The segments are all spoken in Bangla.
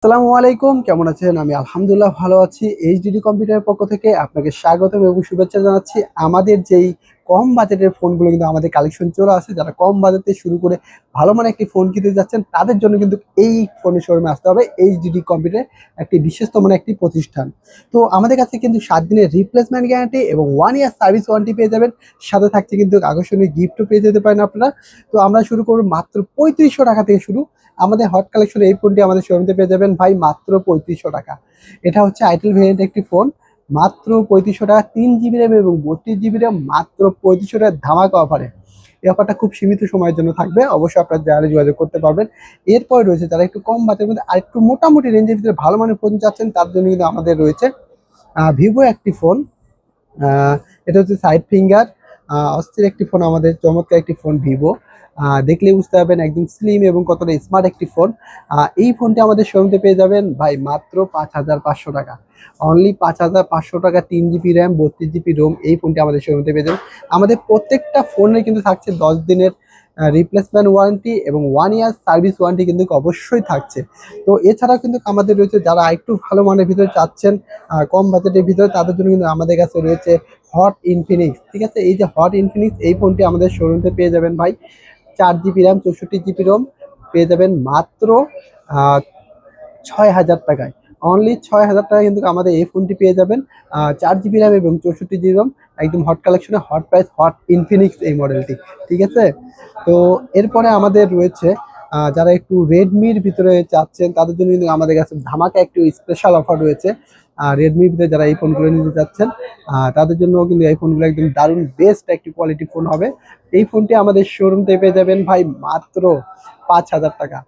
আসসালামু আলাইকুম, কেমন আছেন? আমি আলহামদুলিল্লাহ ভালো আছি। এইচডিডি কম্পিউটারের পক্ষ থেকে আপনাকে স্বাগতম এবং শুভেচ্ছা জানাচ্ছি। আমাদের যেই কম বাজেটের ফোনগুলো কিন্তু আমাদের কালেকশন চলে আসে, যারা কম বাজেট থেকে শুরু করে ভালো মানের একটি ফোন কিনতে যাচ্ছেন তাদের জন্য কিন্তু এই ফোনের শোরুমে আসতে হবে। এইচডিডি কম্পিউটার একটি বিশ্বস্ত মানের একটি প্রতিষ্ঠান। তো আমাদের কাছে কিন্তু 7 দিনের রিপ্লেসমেন্ট গ্যারান্টি এবং 1 ইয়ার সার্ভিস ওয়ারেন্টি পেয়ে যাবেন। সাথে থাকছে কিন্তু আকর্ষণীয় গিফটও পেয়ে যেতে পারেন আপনারা। তো আমরা শুরু করব মাত্র 3500 টাকা থেকে শুরু। আমাদের হট কালেকশন এই ফোনটি আমাদের শোরুমে পেয়ে যাবেন ভাই মাত্র 3500 টাকা। এটা হচ্ছে আইটেল ভেরিয়েন্ট একটি ফোন, মাত্র 3500 টাকা। 3 জিবি র্যাম এবং 32 জিবি র্যাম মাত্র 3500 টাকা ধামাকা অফারে। এই অফারটা খুব সীমিত সময়ের জন্য থাকবে, অবশ্যই আপনারা যারা যোগাযোগ করতে পারবেন। এরপরে রয়েছে যারা একটু কম বাজেটের মধ্যে আর একটু মোটামুটি রেঞ্জের ভিতরে ভালো মানের ফোন চাচ্ছেন, তার জন্য কিন্তু আমাদের রয়েছে ভিভো একটি ফোন। এটা হচ্ছে সাইড ফিঙ্গার, অস্থির একটি ফোন, আমাদের চমৎকার একটি ফোন ভিভো। দেখলে বুঝতে পারবেন একদম স্লিম এবং কতটা স্মার্ট একটি ফোন। এই ফোনটি আমাদের শোরুমে পেয়ে যাবেন ভাই মাত্র 5500 টাকা। অনলি 5500 টাকা, 3 জিবি র্যাম 32 জিবি রোম। এই ফোনটি আমাদের শোরুমে পেয়ে যাবেন। আমাদের প্রত্যেকটা ফোনে কিন্তু থাকছে 10 দিনের রিপ্লেসমেন্ট ওয়ারেন্টি এবং 1 ইয়ার সার্ভিস ওয়ারেন্টি কিন্তু অবশ্যই থাকছে। তো এছাড়াও কিন্তু আমাদের রয়েছে যারা একটু ভালো মানের ভিতরে চাচ্ছেন, কম বাজেটের ভিতরে, তাদের জন্য কিন্তু আমাদের কাছে রয়েছে হট ইনফিনিক্স। ঠিক আছে, এই যে হট ইনফিনিক্স এই ফোনটি আমাদের শোরুমে পেয়ে যাবেন ভাই 4 জিবি র্যাম 64 জিবি রোম পেয়ে যাবেন মাত্র 6000 টাকায়। অনলি 6000 টাকা কিন্তু আমাদের এই ফোনটি পেয়ে যাবেন। 4 জিবি র্যাম এবং 64 জিবি রোম, একদম হট কালেকশনে, হট প্রাইস, হট ইনফিনিক্স এই মডেলটি। ঠিক আছে, তো এরপরে আমাদের রয়েছে যারা একটু রেডমির ভিতরে চাচ্ছেন তাদের জন্য কিন্তু আমাদের কাছে ধামাকা একটু স্পেশাল অফার রয়েছে। রেডমির ভিতরে যারা এই ফোনগুলো নিতে চাচ্ছেন তাদের জন্য কিন্তু এই ফোনগুলো একদম দারুণ বেস্ট একটি কোয়ালিটি ফোন হবে। এই ফোনটি আমাদের শোরুম থেকে পেয়ে যাবেন ভাই মাত্র 5000 টাকা।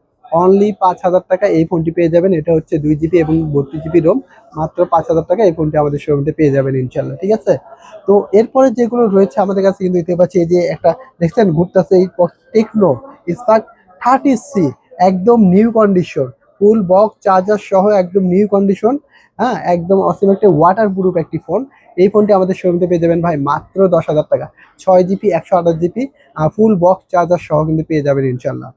অনলি 5000 টাকা এই ফোনটি পেয়ে যাবেন। এটা হচ্ছে 2 জিবি এবং 32 জিবি রোম, মাত্র 5000 টাকা এই ফোনটি আমাদের শোরুমে পেয়ে যাবেন ইনশাল্লাহ। ঠিক আছে, তো এরপরে যেগুলো রয়েছে আমাদের কাছে কিন্তু দেখতে পাচ্ছি, এই যে একটা দেখছেন ঘুরতেছে এই টেকনো স্পার্ক 30C, একদম new condition, full box charger সহ একদম নিউ কন্ডিশন। হ্যাঁ, একদম অসীম একটা ওয়াটার প্রুফ একটি ফোন। এই ফোনটি আমাদের শোরুমে পেয়ে যাবেন ভাই মাত্র 10,000 টাকা। 6 GB 128 GB full box charger সহ কিন্তু পেয়ে যাবেন ইনশাল্লাহ।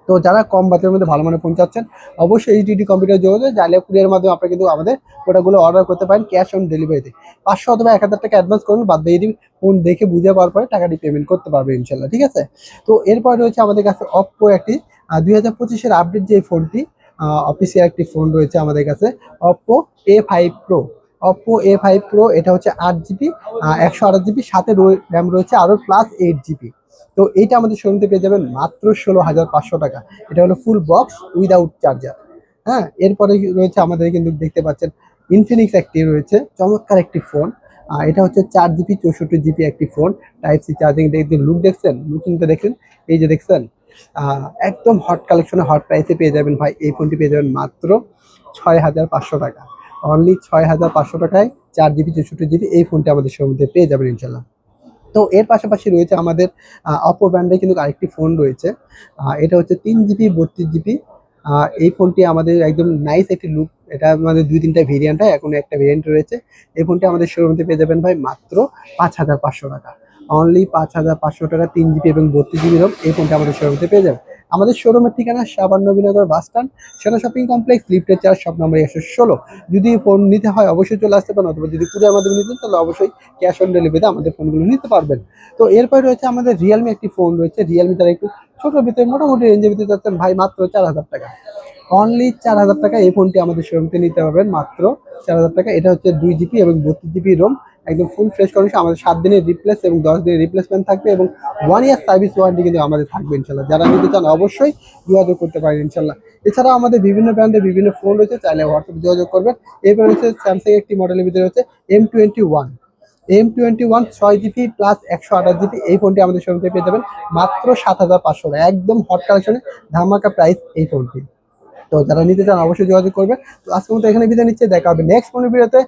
তো যারা কম বাজেটের মধ্যে ভালো মানের ফোন চাচ্ছেন, অবশ্যই এইচডিডি কম্পিউটার যোগাযোগ জালিয়া কুরিয়ার মাধ্যমে আপনারা কিন্তু আমাদের প্রোডাক্টগুলো অর্ডার করতে পারেন ক্যাশ অন ডেলিভারিতে। 500 অথবা 1000 টাকা অ্যাডভান্স করুন, বাদ বাকি ফোন দেখে বুঝে পাওয়ার পরে টাকাটি পেমেন্ট করতে পারবে ইনশাল্লাহ। ঠিক আছে, তো এরপর রয়েছে আমাদের কাছে অপ্পো একটি 2025-এর আপডেট যে ফোনটি, অফিসিয়াল একটি ফোন রয়েছে আমাদের কাছে, Oppo A5 Pro। Oppo A5 Pro, এটা হচ্ছে 8 জিবি 128 জিবি, সাথে র্যাম রয়েছে আরও +8 জিবি। তো এইটা আমাদের শোরুমে পেয়ে যাবেন মাত্র 16,500 টাকা। এটা হলো ফুল বক্স উইদাউট চার্জার। হ্যাঁ, এরপরে রয়েছে আমাদের কিন্তু দেখতে পাচ্ছেন ইনফিনিক্স একটি রয়েছে, চমৎকার একটি ফোন। এটা হচ্ছে 4 জিবি 64 জিবি একটি ফোন, টাইপ সি চার্জিং। দেখতে লুক দেখছেন, লুকিংটা দেখেন, এই যে দেখছেন, একদম হট কালেকশনে, হট প্রাইসে পেয়ে যাবেন ভাই। এই ফোনটি পেয়ে যাবেন মাত্র 6,500 টাকা। অনলি 6,500 টাকায় 4 জিবি 64 জিবি এই ফোনটি আমাদের শোরুমে পেয়ে যাবেন ইনশাল্লাহ। তো এর পাশাপাশি রয়েছে আমাদের অপো ব্র্যান্ডের কিন্তু আরেকটি ফোন রয়েছে। এটা হচ্ছে 3 জিবি 32 জিবি। এই ফোনটি আমাদের একদম নাইস একটি লুক। এটা আমাদের 2-3টা ভেরিয়েন্ট হয়, এখন একটা ভেরিয়েন্ট রয়েছে। এই ফোনটি আমাদের শোরুমে পেয়ে যাবেন ভাই মাত্র 5,500 টাকা। অনলি 5,500 টাকা, 3 জিবি এবং 32 জিবি রোম। এই ফোনটি আমাদের শোরুমে পেয়ে যাবেন। আমাদের শোরুমের ঠিকানা সাবান নবীনগর বাস স্ট্যান্ড, সেনা শপিং কমপ্লেক্স, লিফটের 4, শপ নম্বর 116। যদি ফোন নিতে হয় অবশ্যই চলে আসতে পারেন, অথবা যদি কুরিয়ার মাধ্যমে নিতে তাহলে অবশ্যই ক্যাশ অন ডেলিভারিতে আমাদের ফোনগুলো নিতে পারবেন। তো এরপরে রয়েছে আমাদের রিয়েলমি একটি ফোন রয়েছে। রিয়েলমি তারা একটু ছোটোর ভিতরে মোটামুটি রেঞ্জের ভিতরে যাচ্ছেন ভাই মাত্র 4,000 টাকা। অনলি 4,000 টাকা এই ফোনটি আমাদের শোরুমে নিতে পারবেন মাত্র 4,000 টাকা। এটা হচ্ছে 2 জিবি এবং 32 জিবি রোম, একদম ফুল ফ্রেশ কন্ডিশন। আমাদের 7 দিনের রিপ্লেস এবং 10 দিনের রিপ্লেসমেন্ট থাকবে এবং 1 ইয়ার সার্ভিস ওয়ারেন্টি কিন্তু আমাদের থাকবে ইনশাল্লাহ। যারা নিতে চান অবশ্যই যোগাযোগ করতে পারেন ইনশাল্লাহ। এছাড়াও আমাদের বিভিন্ন ব্র্যান্ডের বিভিন্ন ফোন রয়েছে, চাইলে হোয়াটসঅ্যাপ যোগাযোগ করবেন। এরপর রয়েছে স্যামসাং একটি মডেলের ভিতরে হচ্ছে M21। 6 জিবি প্লাস 128 জিবি এই ফোনটি আমাদের শোরুমে পেয়ে যাবেন মাত্র 7,500 টাকা। একদম হট কালেকশনে ধামাকা প্রাইস এই ফোনটি। তো যারা নিতে চান অবশ্যই যোগাযোগ করবেন। তো আজকের মতো এখানে বিদায় নিচ্ছে, দেখা হবে নেক্সট কোনো ভিডিওতে।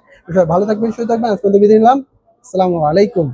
ভালো থাকবেন, সুস্থ থাকবেন। আজকে মতো বিদায় নিলাম, আসসালামু আলাইকুম।